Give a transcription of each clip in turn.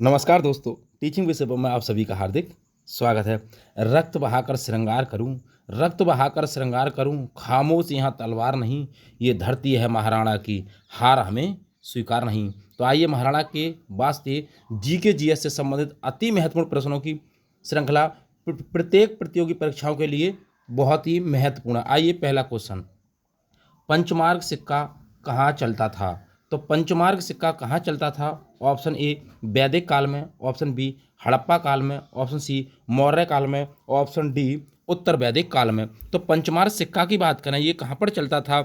नमस्कार दोस्तों, टीचिंग विषय पर मैं आप सभी का हार्दिक स्वागत है। रक्त बहाकर श्रृंगार करूं, रक्त बहाकर श्रृंगार करूं, खामोश यहाँ तलवार नहीं, ये धरती है महाराणा की, हार हमें स्वीकार नहीं। तो आइए महाराणा के वास्ते जीके जीएस से संबंधित अति महत्वपूर्ण प्रश्नों की श्रृंखला प्रत्येक प्रतियोगी परीक्षाओं के लिए बहुत ही महत्वपूर्ण है। आइए पहला क्वेश्चन, पंचमार्ग सिक्का कहाँ चलता था? तो पंचमार्ग सिक्का कहाँ चलता था? ऑप्शन ए वैदिक काल में, ऑप्शन बी हड़प्पा काल में, ऑप्शन सी मौर्य काल में, ऑप्शन डी उत्तर वैदिक काल में। तो पंचमार्ग सिक्का की बात करें, ये कहाँ पर चलता था?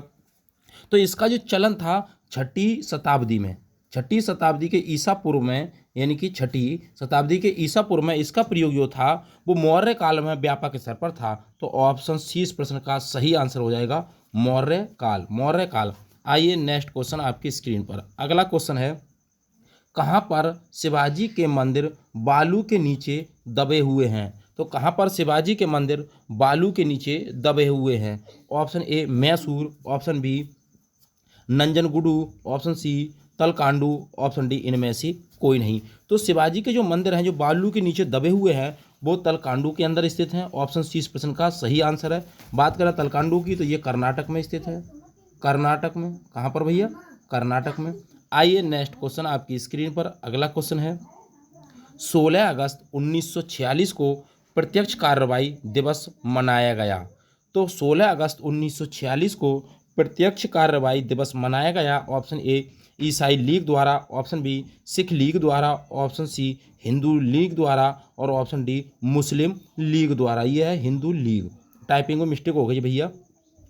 तो इसका जो चलन था छठी शताब्दी में, छठी शताब्दी के ईसा पूर्व में, यानी कि छठी शताब्दी के ईसा पूर्व में इसका प्रयोग जो था वो मौर्य काल में व्यापक स्तर पर था। तो ऑप्शन सी इस प्रश्न का सही आंसर हो जाएगा, मौर्य काल, मौर्य काल। आइए नेक्स्ट क्वेश्चन आपकी स्क्रीन पर। अगला क्वेश्चन है, कहाँ पर शिवाजी के मंदिर बालू के नीचे दबे हुए हैं? तो कहाँ पर शिवाजी के मंदिर बालू के नीचे दबे हुए हैं? Option A Mysore, option B Nanjangud, option C Talakadu, option D इनमें से कोई नहीं। तो शिवाजी के जो मंदिर हैं जो बालू के नीचे दबे हुए हैं वो तलकांडू के अंदर स्थित हैं। ऑप्शन सी इस प्रश्न का सही आंसर है। बात करें तलकांडू की तो ये कर्नाटक में स्थित है, कर्नाटक में। कहाँ पर भैया? कर्नाटक में। आइए नेक्स्ट क्वेश्चन आपकी स्क्रीन पर। अगला क्वेश्चन है, 16 अगस्त 1946 को प्रत्यक्ष कार्रवाई दिवस मनाया गया। तो 16 अगस्त 1946 को प्रत्यक्ष कार्रवाई दिवस मनाया गया। ऑप्शन ए ईसाई लीग द्वारा, ऑप्शन बी सिख लीग द्वारा, ऑप्शन सी हिंदू लीग द्वारा और ऑप्शन डी मुस्लिम लीग द्वारा। यह है हिंदू लीग। टाइपिंग में मिस्टेक हो गई भैया।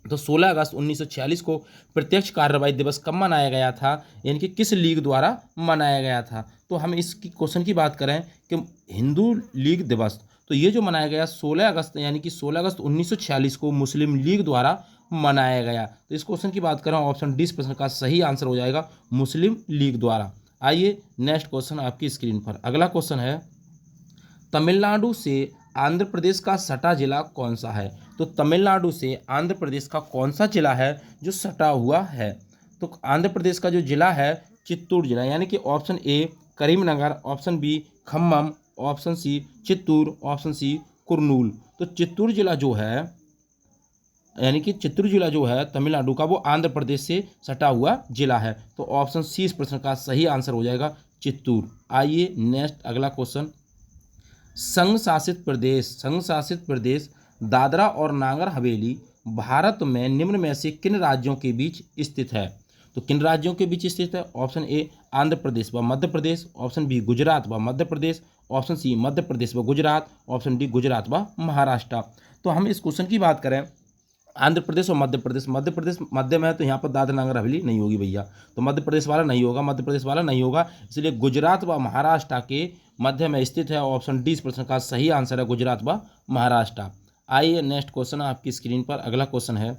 तो 16 अगस्त 1946 को प्रत्यक्ष कार्रवाई दिवस कब मनाया गया था, यानी कि किस लीग द्वारा मनाया गया था? तो हम इस क्वेश्चन की बात करें कि हिंदू लीग दिवस, तो ये जो मनाया गया 16 अगस्त, यानी कि 16 अगस्त 1946 को मुस्लिम लीग द्वारा मनाया गया। तो इस क्वेश्चन की बात करें, ऑप्शन डी इस प्रश्न का सही आंसर हो जाएगा, मुस्लिम लीग द्वारा। आइए नेक्स्ट क्वेश्चन आपकी स्क्रीन पर। अगला क्वेश्चन है, तमिलनाडु से आंध्र प्रदेश का सटा जिला कौन सा है? तो तमिलनाडु से आंध्र प्रदेश का कौन सा जिला है जो सटा हुआ है? तो आंध्र प्रदेश का जो जिला है चित्तूर जिला, यानी कि option A Karimnagar, option B Khammam, option C Chittoor, option C Kurnool. तो चित्तूर जिला जो है, यानी कि चित्तूर जिला जो है तमिलनाडु का, वो आंध्र प्रदेश से सटा हुआ जिला है। तो ऑप्शन सी इस प्रश्न का सही आंसर हो जाएगा, चित्तूर। आइए नेक्स्ट अगला क्वेश्चन, संघ शासित प्रदेश, संघ शासित प्रदेश दादरा और नागर हवेली भारत में निम्न में से किन राज्यों के बीच स्थित है? तो किन राज्यों के बीच स्थित है? ऑप्शन ए आंध्र प्रदेश व मध्य प्रदेश, ऑप्शन बी गुजरात व मध्य प्रदेश, ऑप्शन सी मध्य प्रदेश व गुजरात, ऑप्शन डी गुजरात व महाराष्ट्र। तो हम इस क्वेश्चन की बात करें, आंध्र प्रदेश और मध्य प्रदेश, मध्य प्रदेश मध्य में है तो यहाँ पर दादरा नगर हवेली नहीं होगी भैया, तो मध्य प्रदेश वाला नहीं होगा, मध्य प्रदेश वाला नहीं होगा, इसलिए गुजरात व महाराष्ट्र के मध्य में स्थित है। ऑप्शन डी इस प्रश्न का सही आंसर है, गुजरात व महाराष्ट्र। आइए नेक्स्ट क्वेश्चन आपकी स्क्रीन पर। अगला क्वेश्चन है,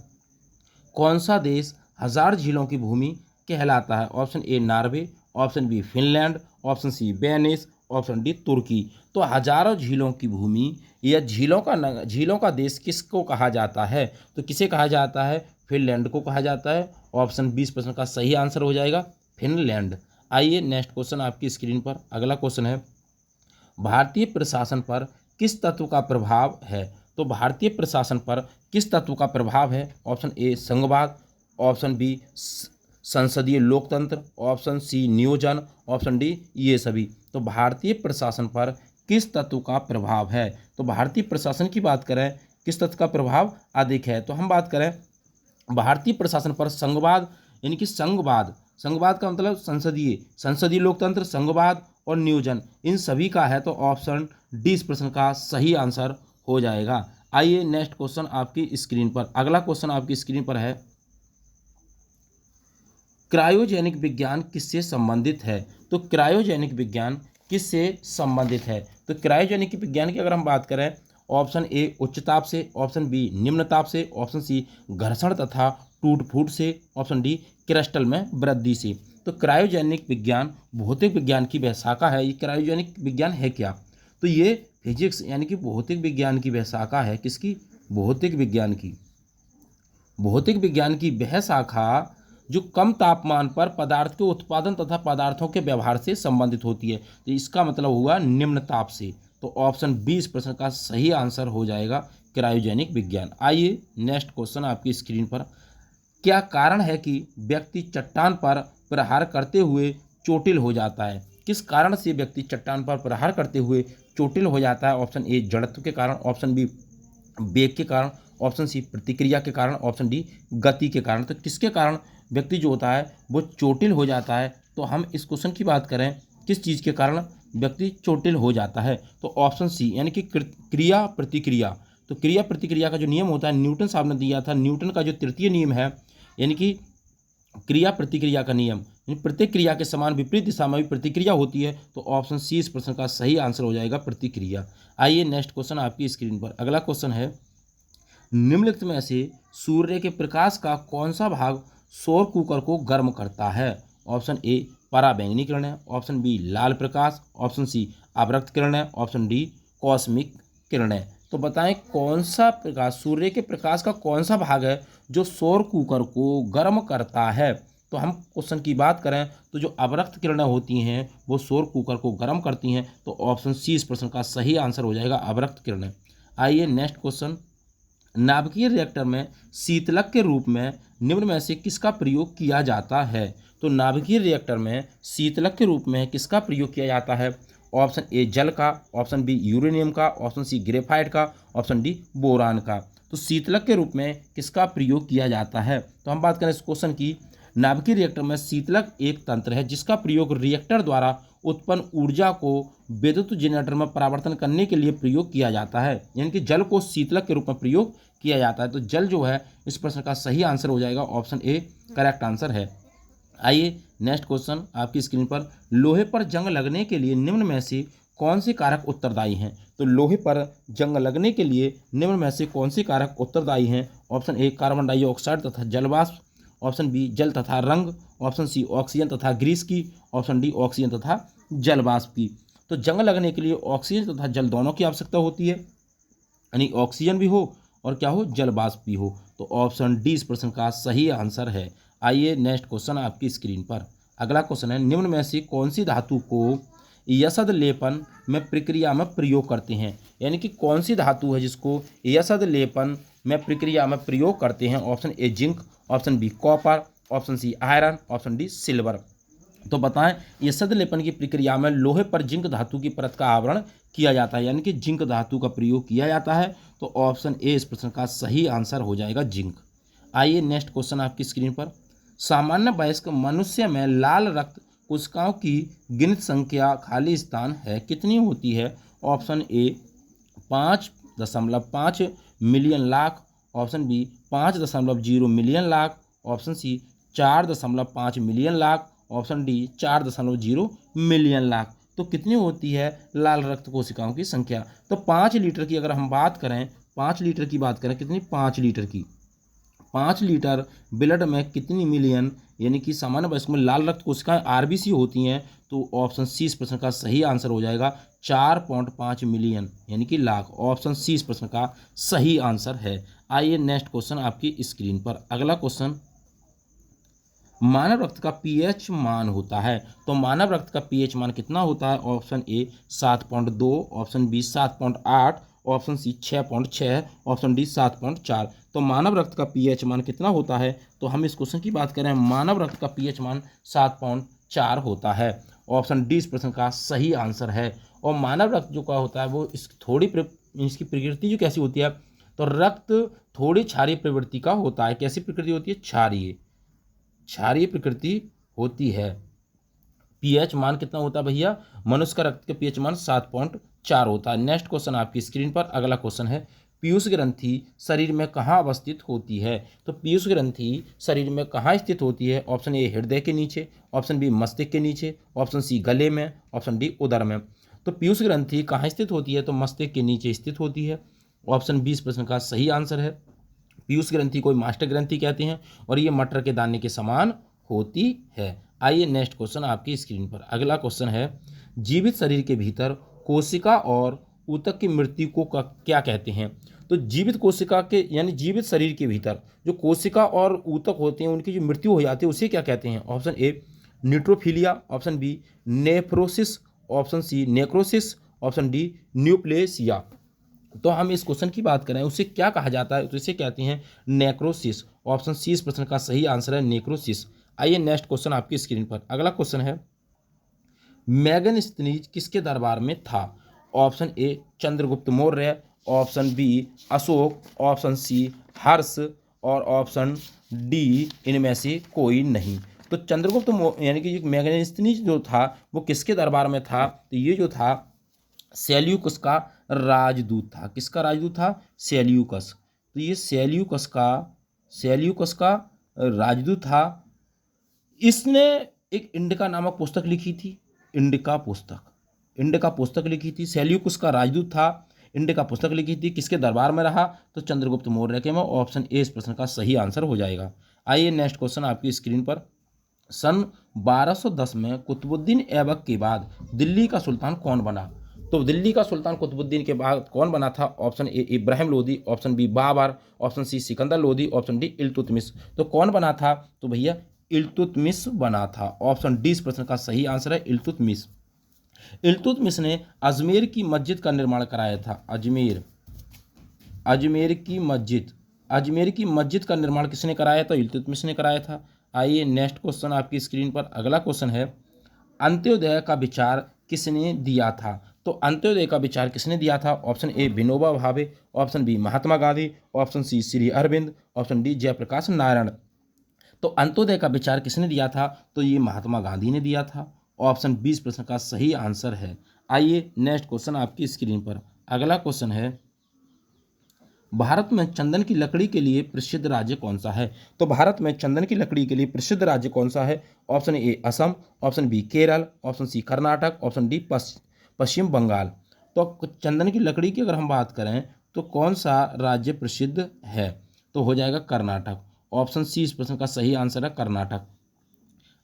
कौन सा देश हजार झीलों की भूमि कहलाता है? Option A Norway, option B Finland, option C Venice, option D तुर्की। तो हजारों झीलों की भूमि या झीलों का देश किसको कहा जाता है? तो किसे कहा जाता है? फिनलैंड को कहा जाता है। ऑप्शन 20 प्रश्न का सही आंसर हो जाएगा, फिनलैंड। आइए नेक्स्ट क्वेश्चन आपकी स्क्रीन पर। अगला क्वेश्चन है, भारतीय प्रशासन पर किस तत्व का प्रभाव है? तो भारतीय प्रशासन पर किस तत्व का प्रभाव है? ऑप्शन ए संघवाद, ऑप्शन बी संसदीय लोकतंत्र, ऑप्शन सी नियोजन, ऑप्शन डी ये सभी। तो भारतीय प्रशासन पर किस तत्व का प्रभाव है? तो भारतीय प्रशासन की बात करें, किस तत्व का प्रभाव अधिक है? तो हम बात करें भारतीय प्रशासन पर संघवाद, यानी कि संघवाद, संघवाद का मतलब संसदीय लोकतंत्र, संघवाद और नियोजन, इन सभी का है। तो ऑप्शन डी इस प्रश्न का सही आंसर हो जाएगा। आइए नेक्स्ट क्वेश्चन आपकी स्क्रीन पर। अगला क्वेश्चन आपकी स्क्रीन पर है, क्रायोजेनिक विज्ञान किससे संबंधित है? तो क्रायोजेनिक विज्ञान किससे संबंधित है? तो क्रायोजेनिक विज्ञान की अगर हम बात करें, ऑप्शन ए उच्च ताप से, ऑप्शन बी निम्न ताप से, ऑप्शन सी घर्षण तथा टूट फूट से, ऑप्शन डी क्रिस्टल में वृद्धि से। तो क्रायोजेनिक विज्ञान भौतिक विज्ञान की वह शाखा है। ये क्रायोजेनिक विज्ञान है क्या? तो ये फिजिक्स यानी कि भौतिक विज्ञान की वह शाखा है। किसकी? भौतिक विज्ञान की। भौतिक विज्ञान की वह शाखा जो कम तापमान पर पदार्थ के उत्पादन तथा पदार्थों के व्यवहार से संबंधित होती है। तो इसका मतलब हुआ निम्न ताप से। तो ऑप्शन बी इस प्रश्न का सही आंसर हो जाएगा, क्रायोजेनिक विज्ञान। आइए नेक्स्ट क्वेश्चन आपकी स्क्रीन पर। क्या कारण है कि व्यक्ति चट्टान पर प्रहार करते हुए चोटिल हो जाता है? किस कारण से व्यक्ति चट्टान पर प्रहार करते हुए चोटिल हो जाता है? ऑप्शन ए जड़त्व के कारण, ऑप्शन बी वेग के कारण, ऑप्शन सी प्रतिक्रिया के कारण, ऑप्शन डी गति के कारण। तो किसके कारण व्यक्ति जो होता है वो चोटिल हो जाता है? तो हम इस क्वेश्चन की बात करें, किस चीज़ के कारण व्यक्ति चोटिल हो जाता है, तो ऑप्शन सी यानी कि क्रिया प्रतिक्रिया। तो क्रिया प्रतिक्रिया का जो नियम होता है न्यूटन साहब ने दिया था, न्यूटन का जो तृतीय नियम है, यानी कि क्रिया प्रतिक्रिया का नियम, प्रत्येक क्रिया के समान विपरीत दिशा में भी प्रतिक्रिया होती है। तो ऑप्शन सी इस प्रश्न का सही आंसर हो जाएगा, प्रतिक्रिया। आइए नेक्स्ट क्वेश्चन आपकी स्क्रीन पर। अगला क्वेश्चन है, निम्नलिखित में से सूर्य के प्रकाश का कौन सा भाग सौर कुकर को गर्म करता है? ऑप्शन ए पराबैंगनी किरणें, ऑप्शन बी लाल प्रकाश, ऑप्शन सी अवरक्त किरणें, ऑप्शन डी कॉस्मिक किरणें। तो बताएं कौन सा प्रकाश, सूर्य के प्रकाश का कौन सा भाग है जो सौर कुकर को गर्म करता है? तो हम क्वेश्चन की बात करें तो जो अवरक्त किरणें होती हैं वो सौर कुकर को गर्म करती हैं। तो ऑप्शन सी इस प्रश्न का सही आंसर हो जाएगा, अवरक्त किरणें। आइए नेक्स्ट क्वेश्चन, नाभिकीय रिएक्टर में शीतलक के रूप में निम्न में से किसका प्रयोग किया जाता है? तो नाभिकीय रिएक्टर में शीतलक के रूप में किसका प्रयोग किया जाता है? ऑप्शन ए जल का, ऑप्शन बी यूरेनियम का, ऑप्शन सी ग्रेफाइट का, ऑप्शन डी बोरान का। तो शीतलक के रूप में किसका प्रयोग किया जाता है? तो हम बात करें इस क्वेश्चन की, नाभिकीय रिएक्टर में शीतलक एक तंत्र है जिसका प्रयोग रिएक्टर द्वारा उत्पन्न ऊर्जा को विद्युत जनरेटर में परिवर्तन करने के लिए प्रयोग किया जाता है, यानी कि जल को शीतलक के रूप में प्रयोग किया जाता है। तो जल जो है इस प्रश्न का सही आंसर हो जाएगा, ऑप्शन ए करेक्ट आंसर है। आइए नेक्स्ट क्वेश्चन आपकी स्क्रीन पर, लोहे पर जंग लगने के लिए निम्न में से कौन से कारक उत्तरदायी हैं? तो लोहे पर जंग लगने के लिए निम्न में से कौन से कारक उत्तरदायी हैं? ऑप्शन ए कार्बन डाइऑक्साइड तथा जलवाष्प, ऑप्शन बी जल तथा रंग, ऑप्शन सी ऑक्सीजन तथा ग्रीस की, ऑप्शन डी ऑक्सीजन तथा जलवाष्प की। तो जंग लगने के लिए ऑक्सीजन तथा जल दोनों की आवश्यकता होती है, यानी ऑक्सीजन भी हो और क्या हो, जलवाष्प भी हो। तो ऑप्शन डी इस प्रश्न का सही आंसर है। आइए नेक्स्ट क्वेश्चन आपकी स्क्रीन पर। अगला क्वेश्चन है, निम्न में से कौन सी धातु को यसद लेपन में प्रक्रिया में प्रयोग करते हैं? यानी कि कौन सी धातु है जिसको यसद लेपन में प्रक्रिया में प्रयोग करते हैं? Option A zinc, option B copper, option C iron, option D silver. तो बताएं यसद लेपन की प्रक्रिया में लोहे पर जिंक धातु की परत का आवरण किया जाता है, यानी कि जिंक धातु का प्रयोग किया जाता है। तो ऑप्शन ए इस प्रश्न का सही आंसर हो जाएगा, जिंक। आइए नेक्स्ट क्वेश्चन आपकी स्क्रीन पर, सामान्य वयस्क मनुष्य में लाल रक्त कोशिकाओं की गिनती संख्या खाली स्थान है कितनी होती है? Option A 5.5 million lakh, option B 5.0 million lakh, option C 4.5 million lakh, option D 4.0 million lakh. तो कितनी होती है लाल रक्त कोशिकाओं की संख्या? तो 5 लीटर की अगर हम बात करें, 5 लीटर की बात करें, कितनी, 5 लीटर की, 5 लीटर ब्लड में कितनी मिलियन, यानी कि सामान्य वयस्क में लाल रक्त कोशिकाएं आरबीसी होती हैं? तो ऑप्शन सी इस प्रश्न का सही आंसर हो जाएगा, 4.5 मिलियन, यानी कि लाख। ऑप्शन सी इस प्रश्न का सही आंसर है। आइए नेक्स्ट क्वेश्चन आपकी स्क्रीन पर। अगला क्वेश्चन, मानव रक्त का पीएच मान होता है, तो मानव रक्त का पीएच मान कितना होता है? Option A 7.2, option B 7.8, option C 6.6, option D 7.4। तो मानव रक्त का पीएच मान कितना होता है? तो हम इस क्वेश्चन की बात करें, मानव रक्त का पीएच मान 7.4 होता है। ऑप्शन डी इस प्रश्न का सही आंसर है। और मानव रक्त जो का होता है वो इसकी प्रकृति जो कैसी होती है, तो रक्त थोड़ी क्षारीय प्रवृत्ति का होता है। कैसी प्रकृति होती है? क्षारीय प्रकृति होती है। पीएच मान कितना होता है भैया? मनुष्य का रक्त का पीएच मान 7.4 होता है। नेक्स्ट क्वेश्चन आपकी स्क्रीन पर। अगला क्वेश्चन है, पीयूष ग्रंथि शरीर में कहाँ अवस्थित होती है? तो पीयूष ग्रंथि शरीर में कहाँ स्थित होती है? ऑप्शन ए हृदय के नीचे, ऑप्शन बी मस्तिष्क के नीचे, ऑप्शन सी गले में, ऑप्शन डी उदर में। तो पीयूष ग्रंथि कहाँ स्थित होती है? तो मस्तिष्क के नीचे स्थित होती है। ऑप्शन बी इस प्रश्न का सही आंसर है। पीयूष ग्रंथि को मास्टर ग्रंथि कहते हैं और ये मटर के दाने के समान होती है। आइए नेक्स्ट क्वेश्चन आपकी स्क्रीन पर। अगला क्वेश्चन है, जीवित शरीर के भीतर कोशिका और ऊतक की मृत्यु को क्या कहते हैं? तो जीवित कोशिका के यानी जीवित शरीर के भीतर जो कोशिका और ऊतक होते हैं उनकी जो मृत्यु हो जाती है उसे क्या कहते हैं? Option A neutrophilia, option B nephrosis, option C necrosis, option D neoplasia. तो हम इस क्वेश्चन की बात करें उसे क्या कहा जाता है, तो इसे कहते हैं नेक्रोसिस। ऑप्शन सी इस प्रश्न का सही आंसर है, नेक्रोसिस। आइए नेक्स्ट क्वेश्चन आपकी स्क्रीन पर। अगला क्वेश्चन है मैगस्थनीज किसके दरबार में था? Option A Chandragupta Maurya, option B Ashoka, option C Harsha और ऑप्शन डी इनमें से कोई नहीं। तो चंद्रगुप्त यानी कि मैगस्थनीज जो था वो किसके दरबार में था? तो ये जो था सेल्यूकस का राजदूत था। किसका राजदूत था? सेल्यूकस। तो ये सेल्यूकस का राजदूत था। इसने एक इंडिका नामक पुस्तक लिखी थी, इंडिका पुस्तक लिखी थी। सेल्यूकस का राजदूत था, इंडिका पुस्तक लिखी थी। किसके दरबार में रहा? तो चंद्रगुप्त मौर्य के में। ऑप्शन ए इस प्रश्न का सही आंसर हो जाएगा। आइए नेक्स्ट क्वेश्चन आपकी स्क्रीन पर। सन 1210 में कुतुबुद्दीन ऐबक के बाद दिल्ली का सुल्तान कौन बना? तो दिल्ली का सुल्तान कुतुबुद्दीन के बाद कौन बना था? Option A Ibrahim Lodi, option B Babur, option C Sikandar Lodi, option D Iltutmish. तो कौन बना था? तो भैया इल्तुतमिश बना था। ऑप्शन डी इस प्रश्न का सही आंसर है, इल्तुतमिश। इल्तुतमिश ने अजमेर की मस्जिद का निर्माण कराया था। अजमेर की मस्जिद का निर्माण किसने कराया था? इल्तुतमिश ने कराया था। आइए नेक्स्ट क्वेश्चन आपकी स्क्रीन पर। अगला क्वेश्चन है अंत्योदय का विचार किसने दिया था? तो अंत्योदय का विचार किसने दिया था? Option A Vinoba Bhave, option B Mahatma Gandhi, option C Shri Aurobindo, option D Jayaprakash Narayan. तो अंत्योदय का विचार किसने दिया था? तो ये महात्मा गांधी ने दिया था। ऑप्शन 20 प्रश्न का सही आंसर है। आइए नेक्स्ट क्वेश्चन आपकी स्क्रीन पर। अगला क्वेश्चन है भारत में चंदन की लकड़ी के लिए प्रसिद्ध राज्य कौन सा है? तो भारत में चंदन की लकड़ी के लिए प्रसिद्ध राज्य कौन सा है? Option A Assam, option B Kerala, option C Karnataka, option D Paschim Bangal. तो चंदन की लकड़ी की अगर हम बात करें तो कौन सा राज्य प्रसिद्ध है? तो हो जाएगा कर्नाटक। ऑप्शन सी इस प्रश्न का सही आंसर है, कर्नाटक।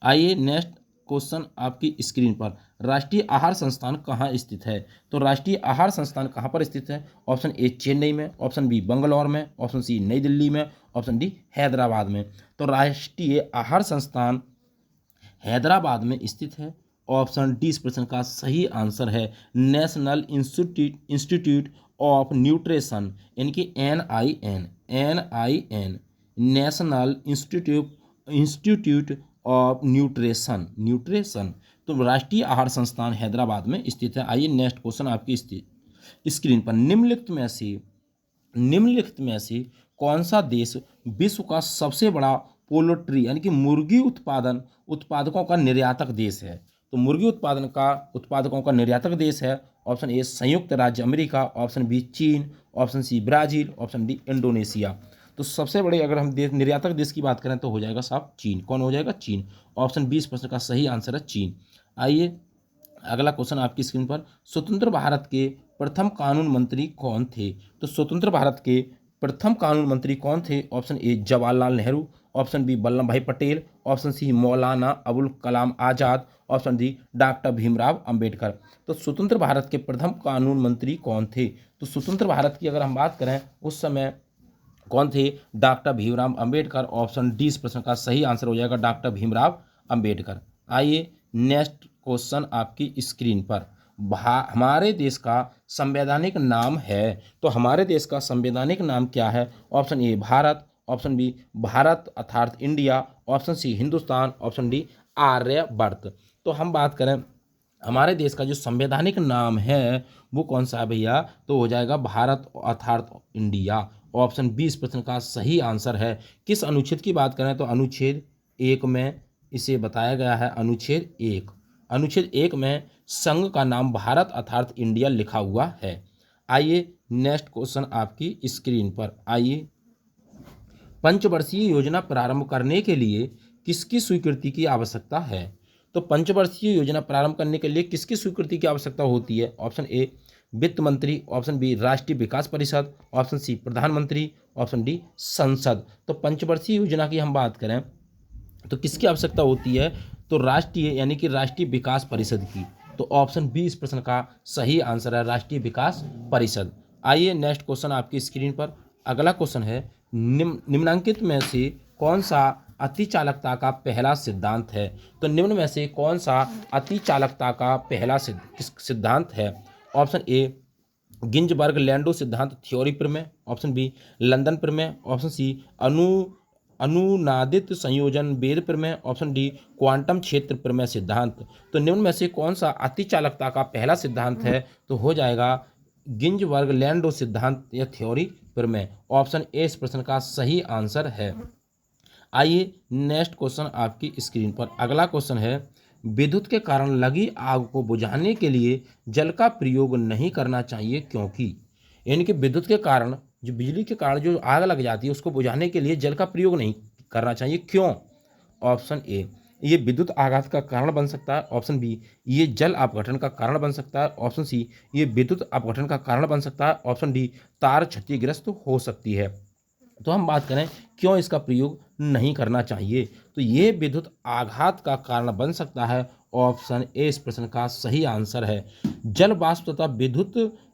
आइए नेक्स्ट क्वेश्चन आपकी स्क्रीन पर। राष्ट्रीय आहार संस्थान कहाँ स्थित है? तो राष्ट्रीय आहार संस्थान कहाँ पर स्थित है? ऑप्शन ए चेन्नई में, ऑप्शन बी बंगलौर में, ऑप्शन सी नई दिल्ली में, ऑप्शन डी हैदराबाद में। तो राष्ट्रीय आहार संस्थान हैदराबाद में स्थित है। ऑप्शन डी इस प्रश्न का सही आंसर है, नेशनल इंस्टीट्यूट ऑफ न्यूट्रिशन, यानी कि NIN, national institute of nutrition. तो राष्ट्रीय आहार संस्थान हैदराबाद में स्थित है। आइए नेक्स्ट क्वेश्चन आपकी स्क्रीन पर। निम्नलिखित में से कौन सा देश विश्व का सबसे बड़ा पोल्ट्री यानी कि मुर्गी उत्पादकों का निर्यातक देश है? तो मुर्गी उत्पादकों का निर्यातक देश है। ऑप्शन ए संयुक्त राज्य अमेरिका, ऑप्शन बी चीन, option C Brazil, option D Indonesia. तो सबसे बड़े अगर हम निर्यातक देश की बात करें तो हो जाएगा साहब चीन। कौन हो जाएगा? चीन। ऑप्शन 20 प्रश्न का सही आंसर है चीन। आइए अगला क्वेश्चन आपकी स्क्रीन पर। स्वतंत्र भारत के प्रथम कानून मंत्री कौन थे? तो स्वतंत्र भारत के प्रथम कानून मंत्री कौन थे? Option A Jawaharlal Nehru, option B Vallabhbhai Patel, option C Maulana Abul Kalam Azad, option D doctor Bhimrao Ambedkar. तो स्वतंत्र भारत के प्रथम कानून मंत्री कौन थे? तो स्वतंत्र भारत की अगर हम बात करें उस समय कौन थे? Doctor Bhimrao Ambedkar. Option D इस प्रश्न का सही आंसर हो जाएगा, डॉक्टर भीमराव अंबेडकर। आइए नेक्स्ट क्वेश्चन आपकी स्क्रीन पर। हमारे देश का संवैधानिक नाम है, तो हमारे देश का संवैधानिक नाम क्या है? Option A Bharat, option B Bharat अर्थात India, option C Hindustan, option D Aryavarta. तो हम बात करें हमारे देश का जो संवैधानिक नाम है वो कौन सा है भैया? तो हो जाएगा भारत अर्थात इंडिया। ऑप्शन 20 प्रश्न का सही आंसर है। किस अनुच्छेद की बात करें तो अनुच्छेद 1 में इसे बताया गया है। अनुच्छेद 1 में संघ का नाम भारत अर्थात इंडिया लिखा हुआ है। आइए नेक्स्ट क्वेश्चन आपकी स्क्रीन पर। आइए पंचवर्षीय योजना प्रारंभ करने के लिए किसकी स्वीकृति की आवश्यकता है? तो पंचवर्षीय योजना प्रारंभ करने के लिए किसकी स्वीकृति की आवश्यकता होती है? ऑप्शन ए वित्त मंत्री, ऑप्शन बी राष्ट्रीय विकास परिषद, ऑप्शन सी प्रधानमंत्री, ऑप्शन डी संसद। तो पंचवर्षीय योजना की हम बात करें तो किसकी आवश्यकता होती है? तो राष्ट्रीय यानी कि राष्ट्रीय विकास परिषद की। तो ऑप्शन बी इस प्रश्न का सही आंसर है, राष्ट्रीय विकास परिषद। आइए नेक्स्ट क्वेश्चन आपकी स्क्रीन पर। अगला क्वेश्चन है, निम्नलिखित में से कौन सा अति चालकता का पहला सिद्धांत है? तो निम्न में से कौन सा अति चालकता का पहला सिद्धांत है? ऑप्शन ए गिंजबर्ग लैंडो सिद्धांत थ्योरी प्रमेय, ऑप्शन बी लंदन प्रमेय, ऑप्शन सी अनुनादित संयोजन वेद प्रमेय, ऑप्शन डी क्वांटम क्षेत्र प्रमेय सिद्धांत। तो निम्न में से कौन सा अति चालकता का पहला सिद्धांत है? तो हो जाएगा गिंजबर्ग लैंडो सिद्धांत या थ्योरी प्रमेय। ऑप्शन ए इस प्रश्न का सही आंसर है। आइए नेक्स्ट क्वेश्चन आपकी स्क्रीन पर। अगला क्वेश्चन है, विद्युत के कारण लगी आग को बुझाने के लिए जल का प्रयोग नहीं करना चाहिए क्योंकि? यानी कि विद्युत के कारण, जो बिजली के कारण जो आग लग जाती है उसको बुझाने के लिए जल का प्रयोग नहीं करना चाहिए, क्यों? ऑप्शन ए ये विद्युत आघात का कारण बन सकता है, ऑप्शन बी ये जल अपघटन का कारण बन सकता है, ऑप्शन सी ये विद्युत अपघटन का कारण बन सकता है, ऑप्शन डी तार क्षतिग्रस्त हो सकती है। तो हम बात करें क्यों इसका प्रयोग नहीं करना चाहिए, तो ये विद्युत आघात का कारण बन सकता है। ऑप्शन ए इस प्रश्न का सही आंसर है। जल वाष्प तथा विद्युत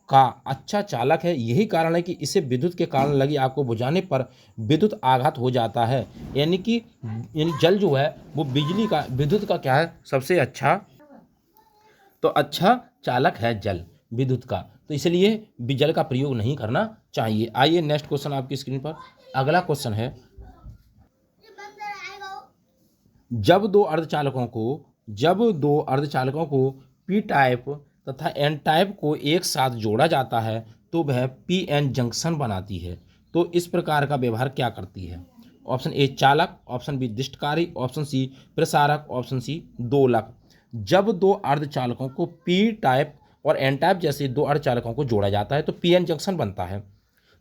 का अच्छा चालक है, यही कारण है कि इसे विद्युत के कारण लगी आग को बुझाने पर विद्युत आघात हो जाता है। यानी जल जो है वो बिजली का, विद्युत का क्या है, सबसे अच्छा, तो अच्छा चालक है जल विद्युत का, तो इसलिए जल का प्रयोग नहीं करना चाहिए। आइए नेक्स्ट क्वेश्चन आपकी स्क्रीन पर। अगला क्वेश्चन है, जब दो अर्धचालकों को पी टाइप तथा एन टाइप को एक साथ जोड़ा जाता है तो वह पी एन जंक्शन बनाती है। तो इस प्रकार का व्यवहार क्या करती है? ऑप्शन ए चालक, ऑप्शन बी दिष्टकारी, ऑप्शन सी प्रसारक, ऑप्शन सी दोलक। जब दो अर्धचालकों को पी टाइप और एन टाइप जैसे दो अर्धचालकों को जोड़ा जाता है तो पी एन जंक्शन बनता है,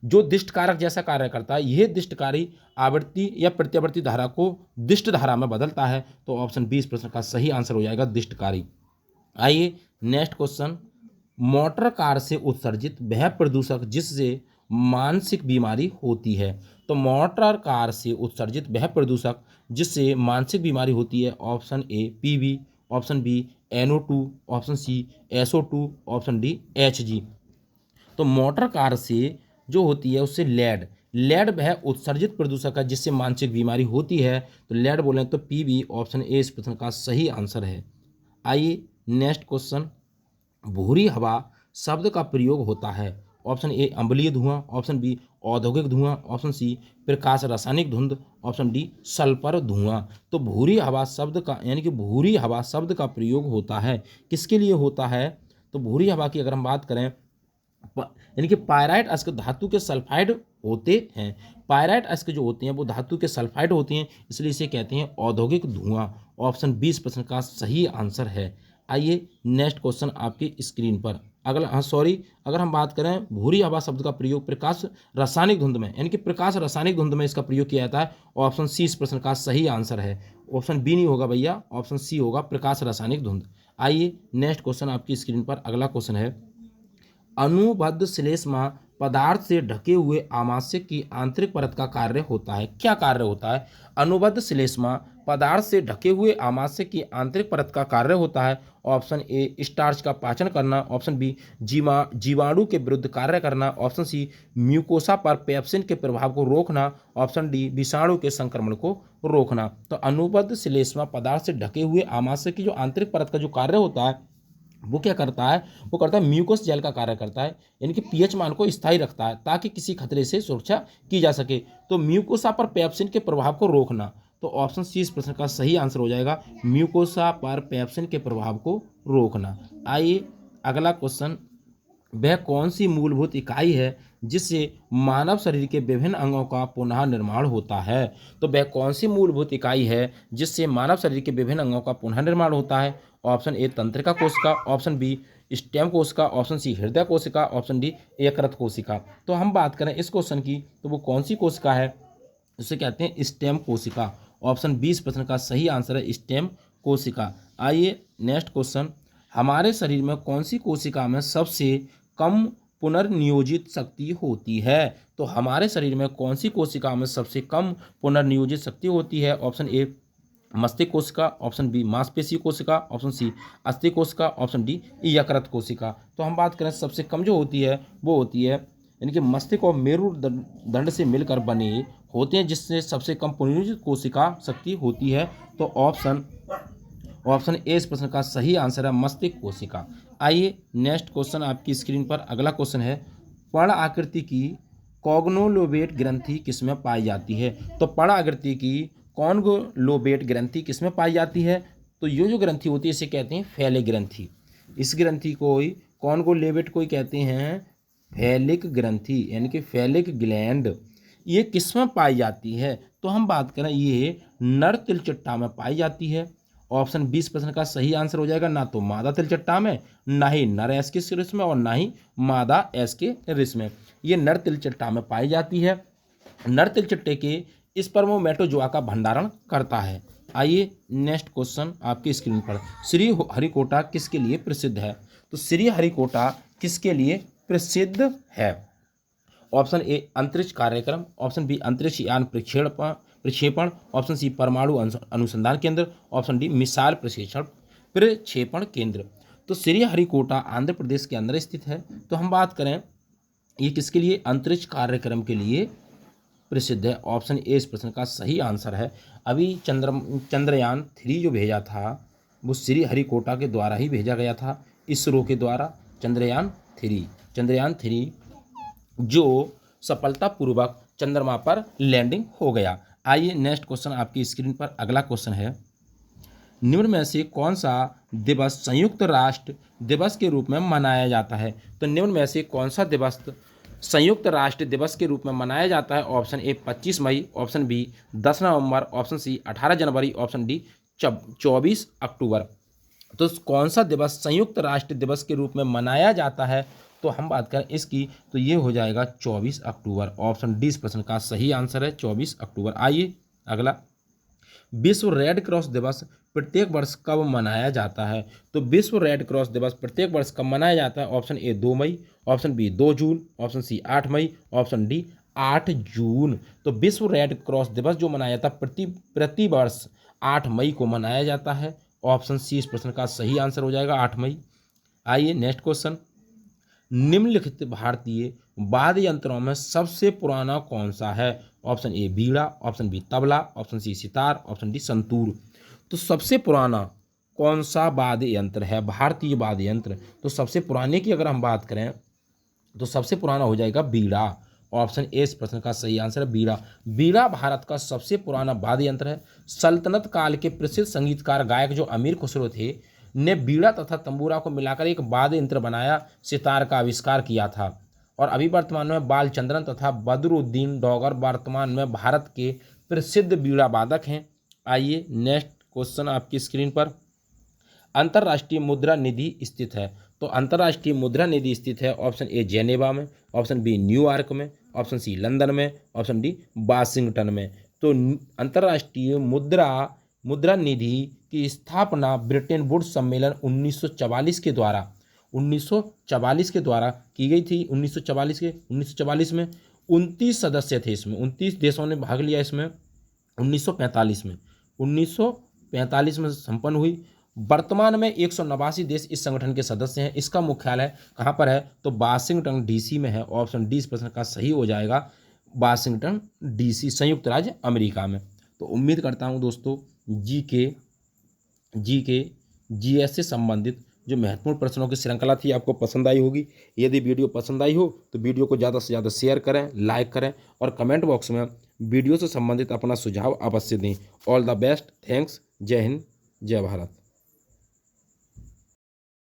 जो दिष्ट कारक जैसा कार्य करता है। यह दिष्टकारी आवर्ती या प्रत्यावर्ती धारा को दिष्ट धारा में बदलता है। तो ऑप्शन बी इस प्रश्न का सही आंसर हो जाएगा, दिष्टकारी। आइए नेक्स्ट क्वेश्चन, मोटर कार से उत्सर्जित वह प्रदूषक जिससे मानसिक बीमारी होती है। तो मोटर कार से उत्सर्जित वह प्रदूषक जिससे मानसिक बीमारी होती है। Option A PB, option B NO2, option C SO2, option D HG। तो मोटर कार से जो होती है उससे लेड वह उत्सर्जित प्रदूषक है जिससे मानसिक बीमारी होती है। तो लेड बोलें तो पीबी, ऑप्शन ए इस प्रश्न का सही आंसर है। आइए नेक्स्ट क्वेश्चन, भूरी हवा शब्द का प्रयोग होता है। ऑप्शन ए अम्लीय धुआं, ऑप्शन बी औद्योगिक धुआं, ऑप्शन सी प्रकाश रासायनिक धुंध, ऑप्शन डी सल्फर धुआं। तो भूरी हवा शब्द का, यानी कि भूरी हवा शब्द का प्रयोग होता है, किसके लिए होता है? तो भूरी हवा की अगर हम बात करें, यानी कि पायराइट अयस्क धातु के सल्फाइड होते हैं। पायराइट अयस्क जो होते हैं वो धातु के सल्फाइड होते हैं, इसलिए इसे कहते हैं औद्योगिक धुआं। ऑप्शन 20 प्रश्न का सही आंसर है। आइए नेक्स्ट क्वेश्चन आपकी स्क्रीन पर। अगर हम बात करें भूरी हवा शब्द का प्रयोग प्रकाश रासायनिक धुंध में, यानी कि प्रकाश रासायनिक धुंध में इसका प्रयोग किया जाता है। ऑप्शन सी इस प्रश्न का सही आंसर है। ऑप्शन बी नहीं होगा भैया, ऑप्शन सी होगा प्रकाश रासायनिक धुंध। आइए नेक्स्ट क्वेश्चन आपकी स्क्रीन पर। अगला क्वेश्चन है, अनुबद्ध श्लेष्मा पदार्थ से ढके हुए आमाशय की आंतरिक परत का कार्य होता है। क्या कार्य होता है? अनुबद्ध श्लेष्मा पदार्थ से ढके हुए आमाशय की आंतरिक परत का कार्य होता है। ऑप्शन ए स्टार्च का पाचन करना, ऑप्शन बी जीवाणु के विरुद्ध कार्य करना, ऑप्शन सी म्यूकोसा पर पेप्सिन के प्रभाव को रोकना, ऑप्शन डी विषाणु के संक्रमण को रोकना। तो अनुबद्ध श्लेष्मा पदार्थ से ढके हुए आमाशय की जो आंतरिक परत का जो कार्य होता है वो क्या करता है? वो करता है म्यूकोस जेल का कार्य करता है, यानी कि पीएच मान को स्थायी रखता है ताकि किसी खतरे से सुरक्षा की जा सके। तो म्यूकोसा पर पेप्सिन के प्रभाव को रोकना। तो ऑप्शन सी इस प्रश्न का सही आंसर हो जाएगा, म्यूकोसा पर पेप्सिन के प्रभाव को रोकना। आइए अगला क्वेश्चन, वह कौन सी मूलभूत इकाई है जिससे मानव शरीर के विभिन्न अंगों का पुनः निर्माण होता है? तो वह कौन सी मूलभूत इकाई है जिससे मानव शरीर के विभिन्न अंगों का पुनः निर्माण होता है? ऑप्शन ए तंत्रिका कोशिका, ऑप्शन बी स्टेम कोशिका, ऑप्शन सी हृदय कोशिका, ऑप्शन डी यकृत कोशिका। तो हम बात करें इस क्वेश्चन की, तो वो कौन सी कोशिका है? उसे कहते हैं स्टेम कोशिका। ऑप्शन 20 प्रश्न का सही आंसर है स्टेम कोशिका। आइए नेक्स्ट क्वेश्चन, हमारे शरीर में कौन सी कोशिका में सबसे कम पुनर्नियोजित शक्ति होती है? तो हमारे शरीर में कौन सी कोशिका में सबसे कम पुनर्नियोजित शक्ति होती है? ऑप्शन ए मस्तिष्क कोशिका, ऑप्शन बी मांसपेशी कोशिका, ऑप्शन सी अस्थि कोशिका, ऑप्शन डी यकृत कोशिका। तो हम बात करें सबसे कम जो होती है वो होती है यानी कि मस्तिष्क और मेरुदंड से मिलकर बने होते हैं, जिससे सबसे कम पुनर्योजित कोशिका शक्ति होती है। तो ऑप्शन ए इस प्रश्न का सही आंसर है, मस्तिष्क कोशिका। आइए नेक्स्ट क्वेश्चन आपकी स्क्रीन पर अगला क्वेश्चन है, पर्ण आकृति की कॉग्नोलोबेट ग्रंथि किसमें पाई जाती है? तो पर्ण आकृति की कॉन्गोलोबेट ग्रंथि किसमें पाई जाती है? तो ये जो ग्रंथि होती है इसे कहते हैं फैलिक ग्रंथि। इस ग्रंथि को कॉन्गोलोबेट को कहते हैं फैलिक ग्रंथि, यानी कि फैलिक ग्लैंड। ये किसमें पाई जाती है? तो हम बात करें ये नर तिलचट्टा में पाई जाती है। ऑप्शन 20 प्रश्न का सही आंसर हो जाएगा, ना तो मादा तिलचट्टा में, ना ही नर एस के रिस में, और ना ही मादा एस के रिस में। ये नर तिलचट्टा में पाई जाती है। नर तिलचट्टे के स्पर्मोमेटोजोआ का भंडारण करता है। आइए नेक्स्ट क्वेश्चन आपकी स्क्रीन पर, श्री हरिकोटा किसके लिए प्रसिद्ध है? तो श्री हरिकोटा किसके लिए प्रसिद्ध है? ऑप्शन ए अंतरिक्ष कार्यक्रम, ऑप्शन बी अंतरिक्ष यान प्रक्षेपण, ऑप्शन सी परमाणु अनुसंधान केंद्र, ऑप्शन डी मिसाइल प्रक्षेपण केंद्र। तो श्री हरिकोटा आंध्र प्रदेश के अंदर स्थित है। तो हम बात करें ये किसके लिए? अंतरिक्ष कार्यक्रम के लिए प्रसिद्ध है। ऑप्शन ए इस प्रश्न का सही आंसर है। अभी चंद्रयान 3 जो भेजा था वो श्री हरिकोटा के द्वारा ही भेजा गया था, इसरो के द्वारा। चंद्रयान 3 जो सफलतापूर्वक चंद्रमा पर लैंडिंग हो गया। आइए नेक्स्ट क्वेश्चन आपकी स्क्रीन पर अगला क्वेश्चन है, निम्न में से कौन सा दिवस संयुक्त राष्ट्र दिवस के रूप में मनाया जाता है? तो निम्न में से कौन सा दिवस संयुक्त राष्ट्र दिवस के रूप में मनाया जाता है? ऑप्शन ए 25 मई, ऑप्शन बी 10 नवंबर, ऑप्शन सी 18 जनवरी, ऑप्शन डी 24 अक्टूबर। तो कौन सा दिवस संयुक्त राष्ट्र दिवस के रूप में मनाया जाता है? तो हम बात करें इसकी तो ये हो जाएगा 24 अक्टूबर। ऑप्शन डी इस प्रश्न का सही आंसर है, 24 अक्टूबर। आइए अगला, विश्व रेड क्रॉस दिवस प्रत्येक वर्ष कब मनाया जाता है? तो विश्व रेड क्रॉस दिवस प्रत्येक वर्ष कब मनाया जाता है? ऑप्शन ए 2 मई, ऑप्शन बी 2 जून, ऑप्शन सी 8 मई, ऑप्शन डी 8 जून। तो विश्व रेड क्रॉस दिवस जो मनाया जाता है प्रति वर्ष 8 मई को मनाया जाता है। ऑप्शन सी इस प्रश्न का सही आंसर हो जाएगा, 8 मई। आइए नेक्स्ट क्वेश्चन, निम्नलिखित भारतीय वाद्य यंत्रों में सबसे पुराना कौन सा है? ऑप्शन ए बीड़ा, option B tabla, option C sitar, option D santoor. तो सबसे पुराना कौन सा वाद्य यंत्र है? भारतीय वाद्य यंत्र। तो सबसे पुराने की अगर हम बात करें तो सबसे पुराना हो जाएगा बीड़ा। ऑप्शन ए इस प्रश्न का सही आंसर है, बीड़ा। बीड़ा भारत का सबसे पुराना वाद्य यंत्र है। सल्तनत काल के प्रसिद्ध संगीतकार गायक जो अमीर खुसरो थे ने बीड़ा तथा तंबूरा को मिलाकर एक वाद्य यंत्र बनाया, सितार का आविष्कार किया था। और अभी वर्तमान में बालचंद्रन तथा बदरुद्दीन डोगर वर्तमान में भारत के प्रसिद्ध बीड़ा वादक हैं। आइए नेक्स्ट क्वेश्चन आपकी स्क्रीन पर, अंतर्राष्ट्रीय मुद्रा निधि स्थित है? तो अंतर्राष्ट्रीय मुद्रा निधि स्थित है ऑप्शन ए जेनेवा में, ऑप्शन बी न्यूयॉर्क में, ऑप्शन सी लंदन में, ऑप्शन डी वाशिंगटन में। तो अंतर्राष्ट्रीय मुद्रा निधि की स्थापना ब्रिटेन वुड्स सम्मेलन 1944 के द्वारा की गई थी। 1944 में 29 सदस्य थे, इसमें 29 देशों ने भाग लिया। इसमें 1945 में संपन्न हुई। वर्तमान में 189 देश इस संगठन के सदस्य हैं। इसका मुख्यालय कहाँ पर है? तो वाशिंगटन डीसी में है। ऑप्शन डी इस प्रश्न का सही हो जाएगा, वाशिंगटन डीसी, संयुक्त राज्य अमेरिका में। तो उम्मीद करता हूँ दोस्तों जीएस से संबंधित जो महत्वपूर्ण प्रश्नों की श्रृंखला थी आपको पसंद आई होगी। यदि वीडियो पसंद आई हो तो वीडियो को ज़्यादा से ज़्यादा शेयर करें, लाइक करें और कमेंट बॉक्स में वीडियो से संबंधित अपना सुझाव अवश्य दें। ऑल द बेस्ट, थैंक्स, जय हिंद, जय भारत।